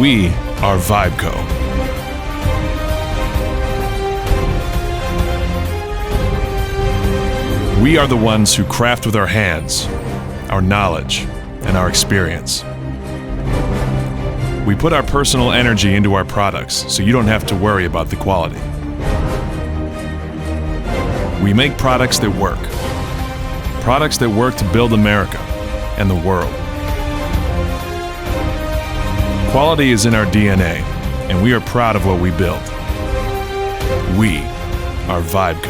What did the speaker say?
We are VIBCO. We are the ones who craft with our hands, our knowledge, and our experience. We put our personal energy into our products so you don't have to worry about the quality. We make products that work. Products that work to build America and the world. Quality is in our DNA, and we are proud of what we build. We are VIBCO.